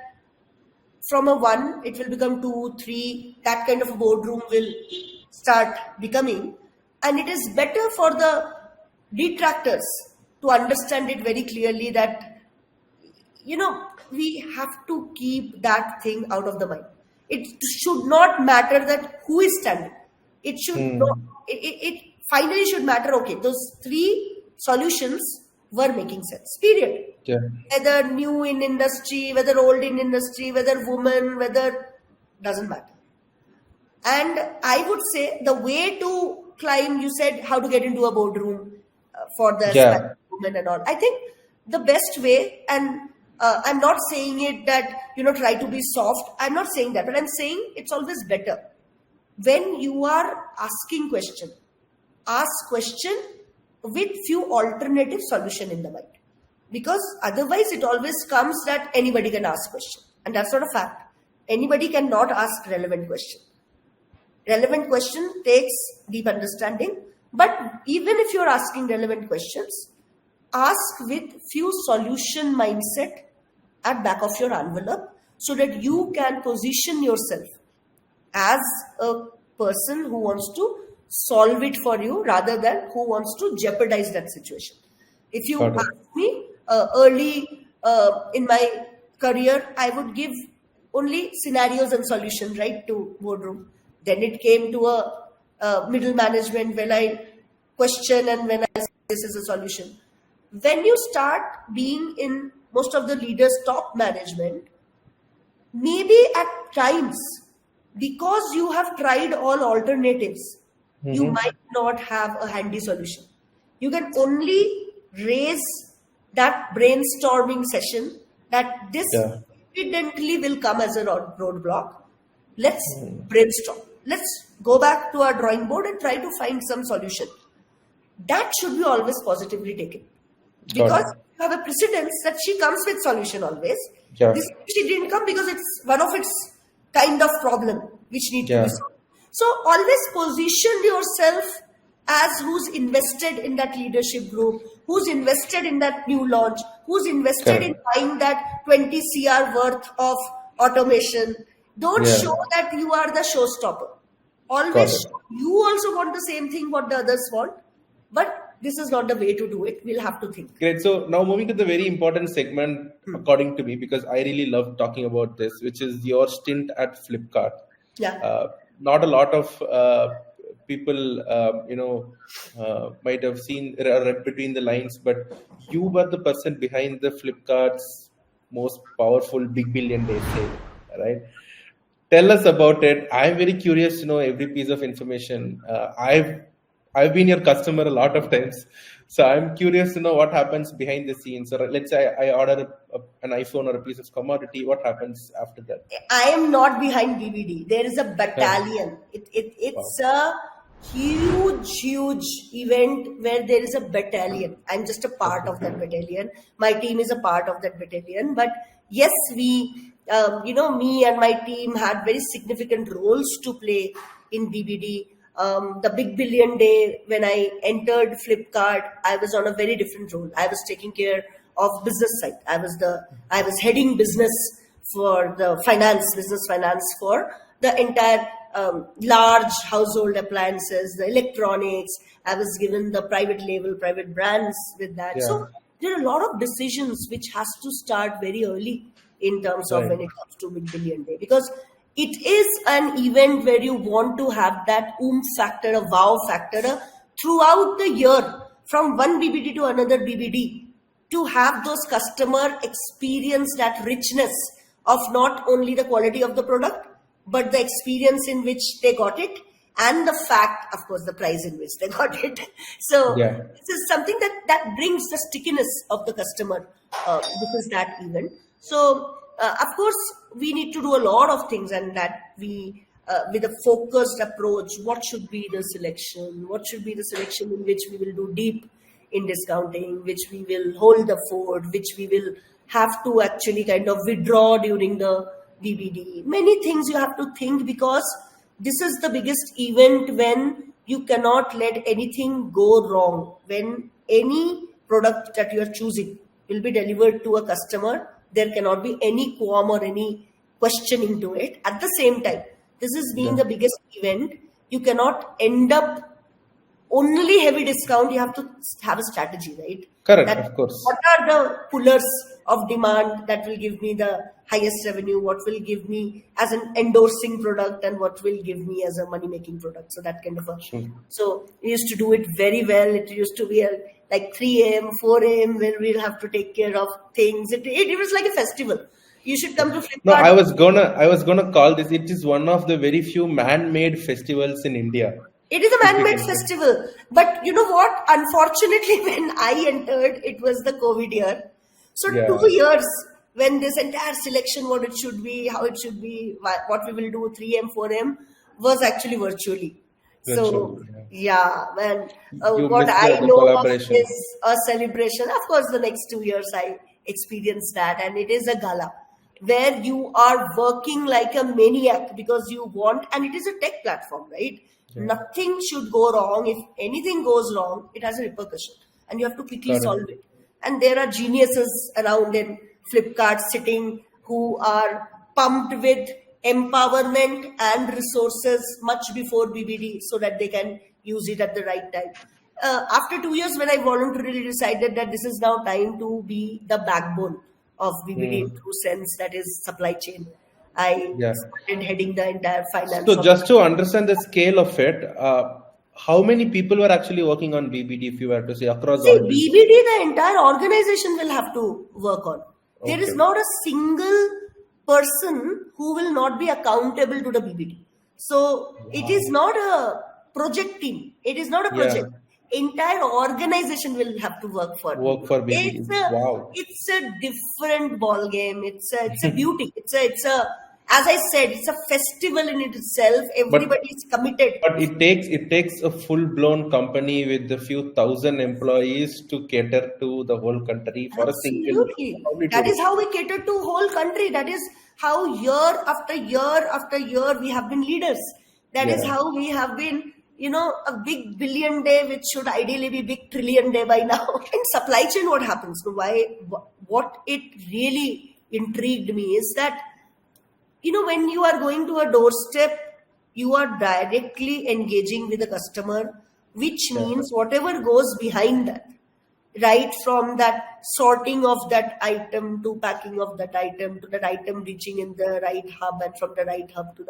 from a 1, it will become 2, 3, that kind of a boardroom will start becoming. And it is better for the detractors to understand it very clearly that, we have to keep that thing out of the mind. It should not matter that who is standing. It should not, it finally should matter, okay, those 3 solutions were making sense, period. Yeah. Whether new in industry, whether old in industry, whether woman, whether, doesn't matter. And I would say the way to climb, you said how to get into a boardroom for the women and all. I think the best way, and I'm not saying it that, try to be soft. I'm not saying that, but I'm saying it's always better. When you are asking question, ask question with few alternative solution in the mind. Because otherwise it always comes that anybody can ask question. And that's not a fact. Anybody cannot ask relevant question. Relevant question takes deep understanding. But even if you're asking relevant questions, ask with few solution mindset at back of your envelope so that you can position yourself as a person who wants to solve it for you rather than who wants to jeopardize that situation. If you ask me early in my career, I would give only scenarios and solutions, right, to boardroom. Then it came to a middle management when I question and when I say this is a solution. When you start being in most of the leaders' top management, maybe at times, because you have tried all alternatives, you might not have a handy solution. You can only raise that brainstorming session that this evidently will come as a roadblock. Let's brainstorm. Let's go back to our drawing board and try to find some solution. That should be always positively taken. Because you have a precedence that she comes with solution always. This she didn't come because it's one of its kind of problem which need to be solved. So always position yourself as who's invested in that leadership group, who's invested in that new launch, who's invested in buying that 20 CR worth of automation. Don't show that you are the showstopper. Always show you also want the same thing what the others want, but this is not the way to do it. We'll have to think. Great. So now moving to the very important segment, according to me, because I really love talking about this, which is your stint at Flipkart. Yeah. Not a lot of people, might have seen read between the lines, but you were the person behind the Flipkart's most powerful big billion day sale, right? Tell us about it. I'm very curious to know every piece of information. I've been your customer a lot of times, so I'm curious to know what happens behind the scenes. Or let's say I order an iPhone or a piece of commodity. What happens after that? I am not behind BBD. There is a battalion. It's a huge event where there is a battalion. I'm just a part of that battalion. My team is a part of that battalion. But yes, we, me and my team had very significant roles to play in BBD. The big billion day, when I entered Flipkart, I was on a very different role. I was taking care of business side. I was heading business for the business finance for the entire large household appliances, the electronics. I was given the private label, private brands with that. Yeah. So there are a lot of decisions which has to start very early in terms of when it comes to big billion day, because it is an event where you want to have that factor, a wow factor throughout the year, from one BBD to another BBD, to have those customer experience that richness of not only the quality of the product, but the experience in which they got it, and the fact, of course, the price in which they got it. So this is something that brings the stickiness of the customer. This is that event. So of course, we need to do a lot of things, and that we, with a focused approach, what should be the selection? What should be the selection in which we will do deep in discounting, which we will hold the fort, which we will have to actually kind of withdraw during the BBD. Many things you have to think, because this is the biggest event when you cannot let anything go wrong. When any product that you are choosing will be delivered to a customer, there cannot be any qualm or any questioning to it. At the same time, this is being the biggest event. You cannot end up only heavy discount. You have to have a strategy, right? Correct, of course. What are the pullers of demand that will give me the highest revenue? What will give me as an endorsing product, and what will give me as a money-making product? So that kind of a... So we used to do it very well. It used to be like 3 a.m., 4 a.m. when we'll have to take care of things. It was like a festival. You should come to Flipkart. No, I was gonna call this. It is one of the very few man-made festivals in India. It is a man-made festival. But you know what? Unfortunately, when I entered, it was the COVID year. So 2 years when this entire selection, what it should be, how it should be, what we will do 3 a.m., 4 a.m. was actually virtually. So, and what I know of is a celebration. Of course, the next 2 years I experienced that, and it is a gala where you are working like a maniac, because you want, and it is a tech platform, right? Yeah. Nothing should go wrong. If anything goes wrong, it has a repercussion, and you have to quickly solve it. And there are geniuses around in Flipkart sitting who are pumped with empowerment and resources much before BBD, so that they can use it at the right time. After 2 years, when I voluntarily decided that this is now time to be the backbone of BBD in true sense, that is supply chain, I started heading the entire finance. So just to understand the scale of it, how many people were actually working on BBD, if you were to say, across all BBD, the entire organization will have to work on. There is not a single person who will not be accountable to the BBD. So it is not a project team. It is not a project. Entire organization will have to work for BBD. It's a different ball game. It's a beauty. It's a as I said, it's a festival in itself. Everybody is committed. But it takes a full-blown company with a few thousand employees to cater to the whole country for a single. That is how we cater to whole country. That is how year after year after year we have been leaders. That is how we have been a big billion day, which should ideally be big trillion day by now. In supply chain, what happens? What it really intrigued me is that, when you are going to a doorstep, you are directly engaging with the customer, which means whatever goes behind that, right from that sorting of that item to packing of that item to that item reaching in the right hub, and from the right hub to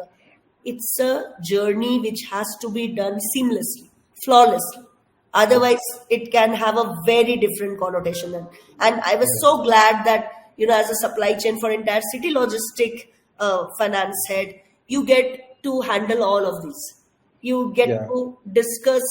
it's a journey which has to be done seamlessly, flawlessly. Otherwise, it can have a very different connotation. And I was so glad that, as a supply chain for entire city logistic finance head, you get to handle all of these. You get to discuss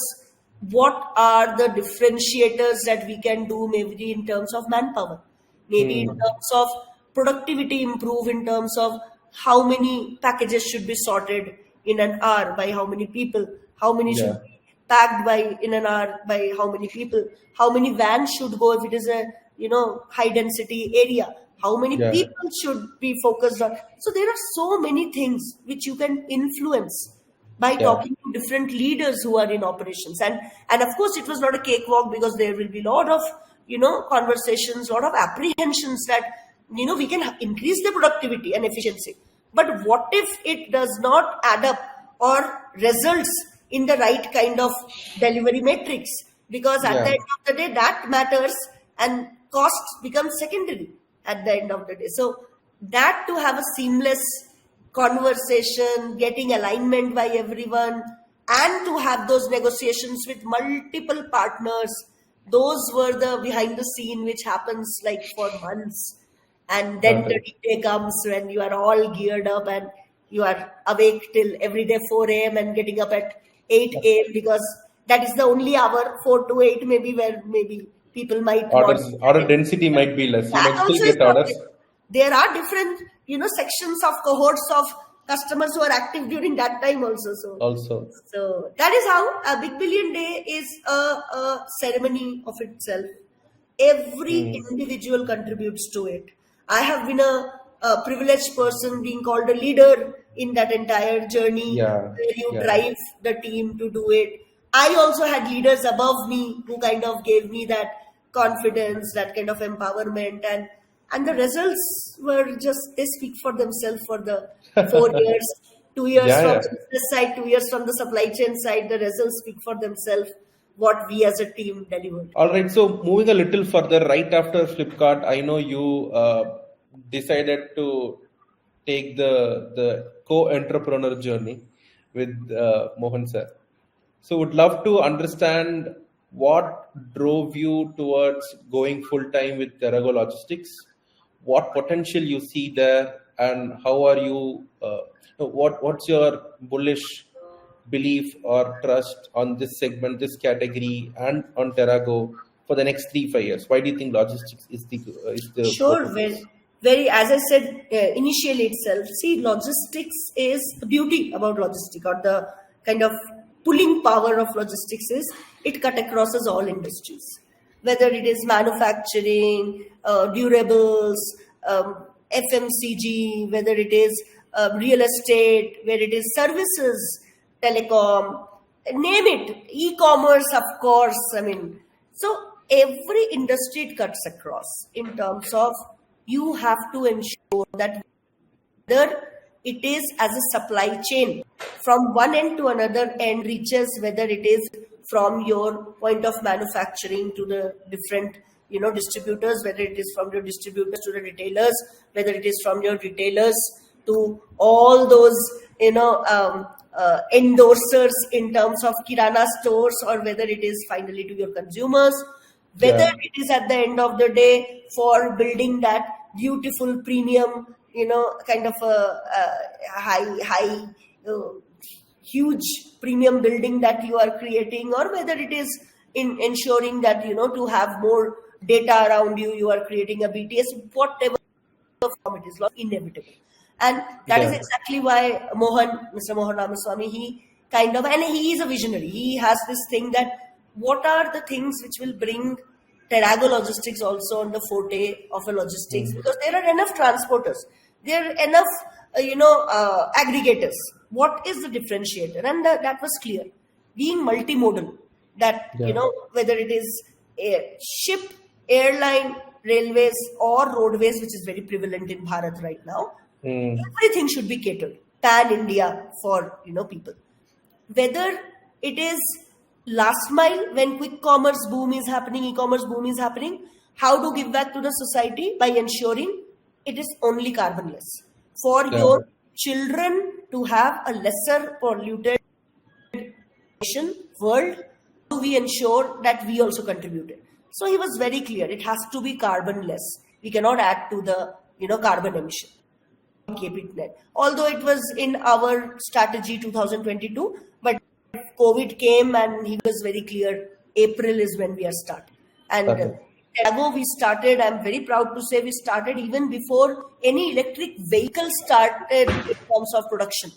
what are the differentiators that we can do, maybe in terms of manpower, maybe in terms of productivity improve, in terms of how many packages should be sorted in an hour by how many people, how many should be packed by in an hour by how many people, how many vans should go if it is a high density area, how many people should be focused on. So there are so many things which you can influence by talking to different leaders who are in operations. And of course, it was not a cakewalk, because there will be a lot of, conversations, a lot of apprehensions that, we can increase the productivity and efficiency. But what if it does not add up or results in the right kind of delivery metrics? Because at the end of the day, that matters, and costs become secondary at the end of the day. So that to have a seamless conversation, getting alignment by everyone, and to have those negotiations with multiple partners, those were the behind the scene which happens like for months. And then the day comes when you are all geared up and you are awake till every day 4 a.m. and getting up at 8 a.m. because that is the only hour, 4 to 8 maybe, where maybe people might order density might be less. You might still get orders. There are different, sections of cohorts of customers who are active during that time also. So that is how a Big Billion Day is a ceremony of itself. Every individual contributes to it. I have been a privileged person being called a leader in that entire journey, where you drive the team to do it. I also had leaders above me who kind of gave me that confidence, that kind of empowerment, and the results were just, they speak for themselves for the 4 years, 2 years from the business side, 2 years from the supply chain side. The results speak for themselves, what we as a team delivered. All right. So moving a little further, right after Flipkart, I know you decided to take the co-entrepreneur journey with Mohan sir. So would love to understand what drove you towards going full-time with Terrago Logistics, what potential you see there, and how are you, what's your bullish belief or trust on this segment, this category, and on Terrago for the next 3-5 years? Why do you think logistics is the Sure, very, as I said initially itself, see, logistics is the beauty about logistics, or the kind of pulling power of logistics is it cut across all industries, whether it is manufacturing, durables, FMCG, whether it is real estate, where it is services, telecom, name it, e-commerce, of course. So every industry it cuts across in terms of you have to ensure that whether it is as a supply chain from one end to another end reaches, whether it is from your point of manufacturing to the different distributors, whether it is from your distributors to the retailers, whether it is from your retailers to all those endorsers in terms of kirana stores, or whether it is finally to your consumers, whether it is at the end of the day for building that beautiful premium, kind of a high huge premium building that you are creating, or whether it is in ensuring that to have more data around you, you are creating a BTS, whatever form it is, inevitable. And that is exactly why Mr. Mohan Ramaswamy, he is a visionary. He has this thing that what are the things which will bring Terrago Logistics also on the forte of a logistics, because there are enough transporters, there are enough aggregators. What is the differentiator? And that was clear. being multimodal, that, whether it is a ship, airline, railways or roadways, which is very prevalent in Bharat right now, everything should be catered pan-India for, people. Whether it is last mile, when quick commerce boom is happening, e-commerce boom is happening, how to give back to the society by ensuring it is only carbonless. For your children to have a lesser polluted world, we ensure that we also contributed. So he was very clear, it has to be carbonless. We cannot add to the carbon emission. Keep it net. Although it was in our strategy 2022, but COVID came and he was very clear, April is when we are starting. And Terrago, we started, I'm very proud to say, we started even before any electric vehicle started in terms of production.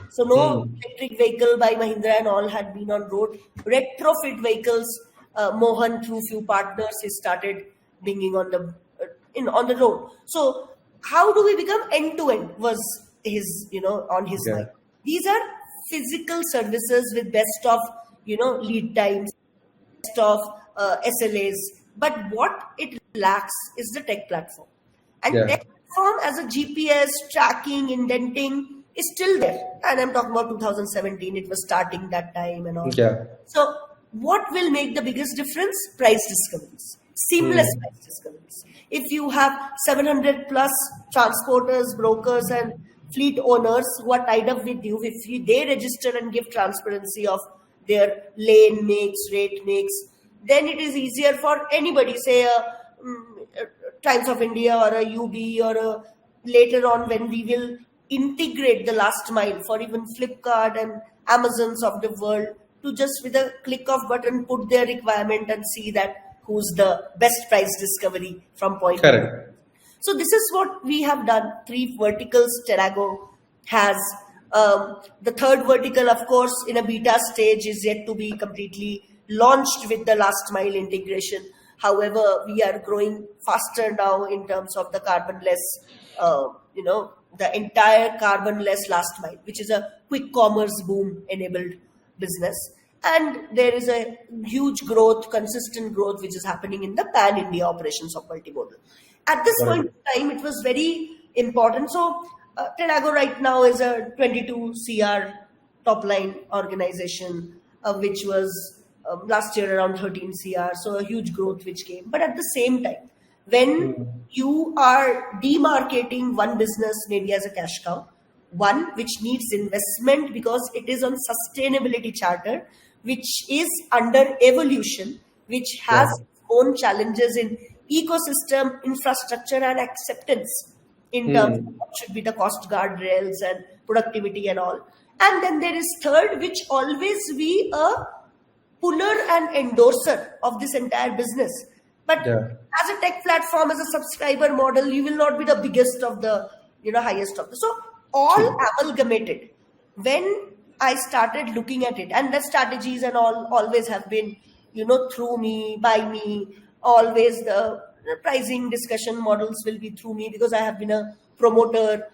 So no electric vehicle by Mahindra and all had been on road. Retrofit vehicles, Mohan through few partners, he started bringing on the road. So how do we become end-to-end was his, on his mind. These are physical services with best of, lead times, best of SLAs. But what it lacks is the tech platform. And tech platform as a GPS, tracking, indenting is still there. And I'm talking about 2017, it was starting that time and all. So what will make the biggest difference? Price discoveries. Seamless price discoveries. If you have 700 plus transporters, brokers and fleet owners who are tied up with you, if they register and give transparency of their lane makes, rate makes, then it is easier for anybody, say a Times of India or a UB or later on when we will integrate the last mile for even Flipkart and Amazons of the world to just with a click of button put their requirement and see that who's the best price discovery from point. Correct. So this is what we have done. 3 verticals Terrago has. The third vertical, of course, in a beta stage is yet to be completely launched with the last mile integration. However, we are growing faster now in terms of the carbonless, the entire carbonless last mile, which is a quick commerce boom enabled business. And there is a huge growth, consistent growth, which is happening in the pan-India operations of multimodal. At this point in time, it was very important. So, Terrago right now is a 22 CR top line organization, which was last year around 13 CR. So, a huge growth which came. But at the same time, when you are demarcating one business, maybe as a cash cow, one which needs investment because it is on sustainability charter, which is under evolution, which has its own challenges in ecosystem, infrastructure and acceptance in terms of what should be the cost guardrails and productivity and all. And then there is third, which always be a puller and endorser of this entire business. But as a tech platform, as a subscriber model, you will not be the biggest of the, highest of the. So all amalgamated. When I started looking at it, and the strategies and all always have been, through me, by me, always the pricing discussion models will be through me because I have been a promoter,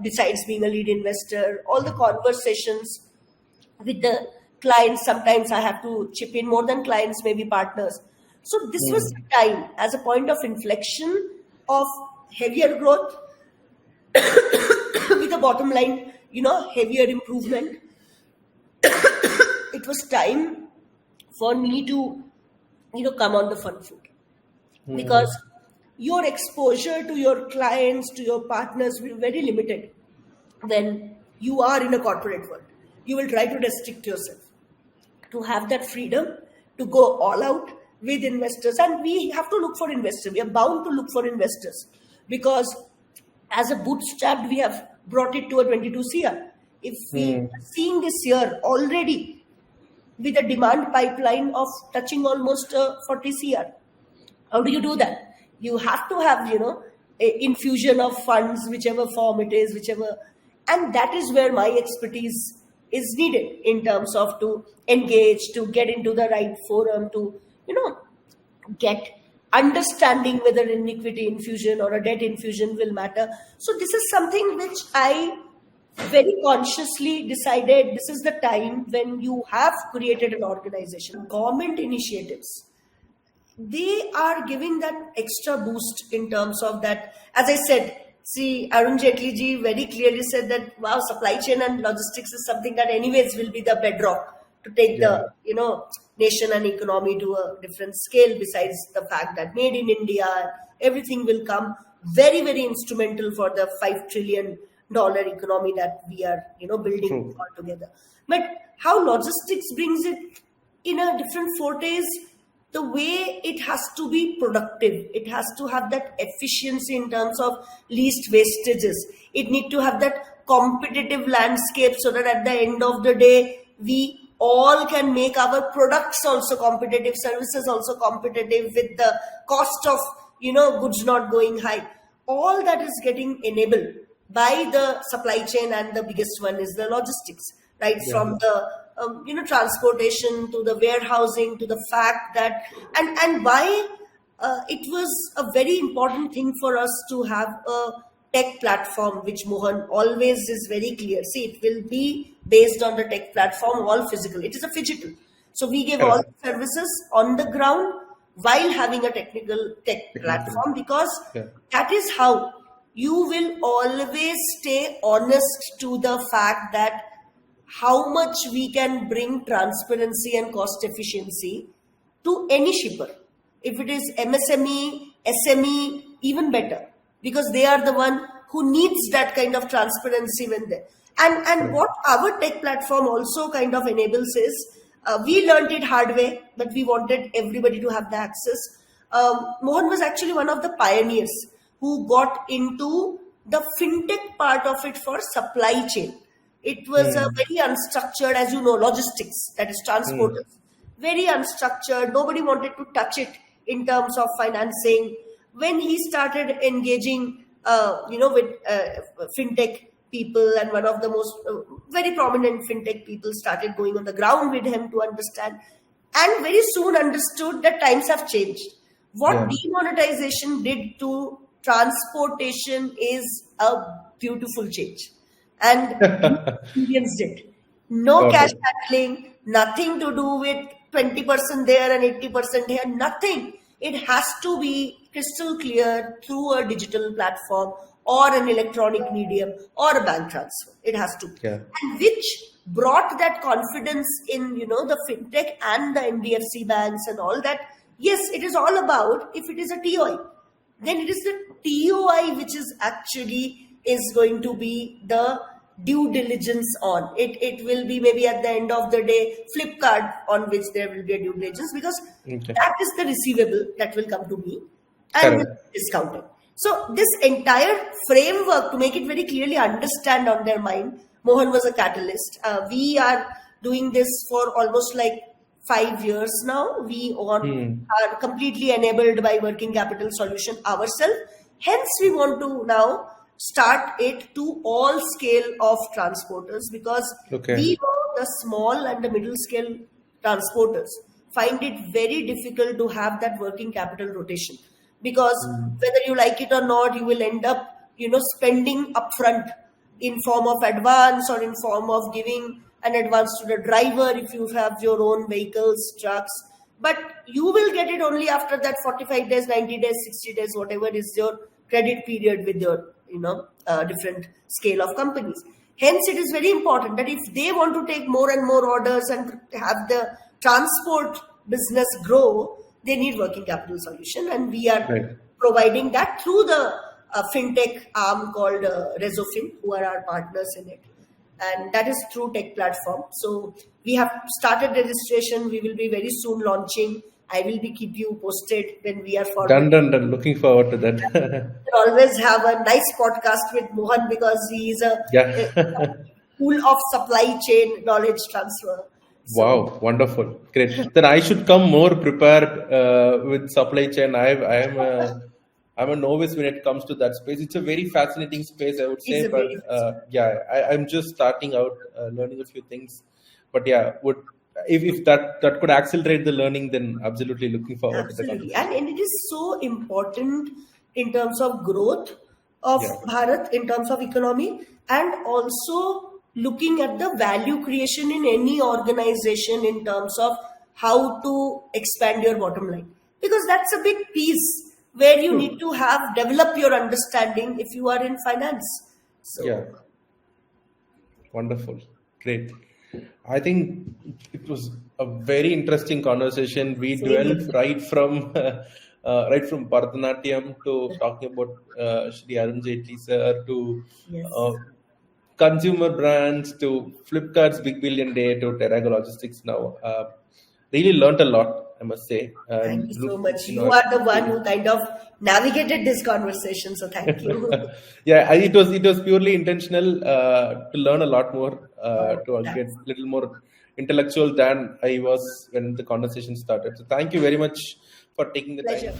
besides being a lead investor. All the conversations with the clients, sometimes I have to chip in more than clients, maybe partners. So this was the time as a point of inflection of heavier growth with a bottom line, heavier improvement. It was time for me to, come on the front foot. Because your exposure to your clients, to your partners will be very limited when you are in a corporate world. You will try to restrict yourself to have that freedom to go all out with investors. And we have to look for investors. We are bound to look for investors because as a bootstrapped, we have brought it to a 22 CR. If we are seeing this year already with a demand pipeline of touching almost 40 CR, how do you do that? You have to have, a infusion of funds, whichever form it is, and that is where my expertise is needed in terms of to engage, to get into the right forum, to, get understanding whether an equity infusion or a debt infusion will matter. So this is something which I very consciously decided this is the time when you have created an organization. Government initiatives, they are giving that extra boost in terms of that. As I said, see, Arun Jaitley ji very clearly said that, wow, supply chain and logistics is something that anyways will be the bedrock to take the, nation and economy to a different scale, besides the fact that made in India, everything will come very, very instrumental for the $5 trillion economy that we are, building all together. But how logistics brings it in a different fortes, the way it has to be productive, it has to have that efficiency in terms of least wastages. It need to have that competitive landscape so that at the end of the day, we all can make our products also competitive, services also competitive, with the cost of, goods not going high. All that is getting enabled by the supply chain, and the biggest one is the logistics, right? Yeah. From the transportation to the warehousing to the fact that, and why it was a very important thing for us to have a tech platform, which Mohan always is very clear. See, it will be based on the tech platform, all physical. It is a phygital. So we give all services on the ground while having a technical tech platform, because that is how you will always stay honest to the fact that how much we can bring transparency and cost efficiency to any shipper. If it is MSME, SME, even better, because they are the one who needs that kind of transparency when they. And what our tech platform also kind of enables is, we learned it hard way, but we wanted everybody to have the access. Mohan was actually one of the pioneers who got into the fintech part of it for supply chain. It was a very unstructured, as you know, logistics, that is transporters, very unstructured. Nobody wanted to touch it in terms of financing. When he started engaging, with fintech people, and one of the most very prominent fintech people started going on the ground with him to understand, and very soon understood that times have changed. What demonetization did to transportation is a beautiful change. And experienced it. No cash handling, nothing to do with 20% there and 80% here, nothing. It has to be crystal clear through a digital platform or an electronic medium or a bank transfer. It has to. And which brought that confidence in, the fintech and the NBFC banks and all that. Yes, it is all about, if it is a TOI, then it is the TOI which is actually is going to be the due diligence on. It will be maybe at the end of the day, Flipkart, on which there will be a due diligence, because that is the receivable that will come to me and discounting. So this entire framework, to make it very clearly understand on their mind, Mohan was a catalyst. We are doing this for almost like 5 years now. We are completely enabled by working capital solution ourselves. Hence, we want to now start it to all scale of transporters, because we know the small and the middle scale transporters find it very difficult to have that working capital rotation, because whether you like it or not, you will end up, spending upfront in form of advance or in form of giving an advance to the driver if you have your own vehicles, trucks. But you will get it only after that 45 days, 90 days, 60 days, whatever is your credit period with your, different scale of companies. Hence, it is very important that if they want to take more and more orders and have the transport business grow, they need working capital solution. And we are providing that through the fintech arm called Rezofin, who are our partners in it. And that is through tech platform. So we have started registration. We will be very soon launching. I will be keep you posted when we are forward. Done. Looking forward to that. We'll always have a nice podcast with Mohan, because he is a pool of supply chain knowledge transfer. So, wow, wonderful. Great. Then I should come more prepared with supply chain. I'm a novice when it comes to that space. It's a very fascinating space, I would say. But I'm just starting out, learning a few things. But if that could accelerate the learning, then absolutely looking forward to that. And it is so important in terms of growth of Yeah. Bharat in terms of economy, and also looking at the value creation in any organization in terms of how to expand your bottom line. Because that's a big piece where you need to have develop your understanding if you are in finance. Yeah. So Wonderful. Great. I think it was a very interesting conversation. We same dwelled here. right from Bharatanatyam to talking about Shri Arun Jaitley sir to Yes. uh, consumer brands to Flipkart's Big Billion Day to Terrago Logistics now. Really learned a lot, I must say. Thank And you so look, much. You are the one who kind of navigated this conversation. So thank you. yeah, it was purely intentional to learn a lot more, to get That's a little more intellectual than I was when the conversation started. So thank you very much for taking the time. pleasure.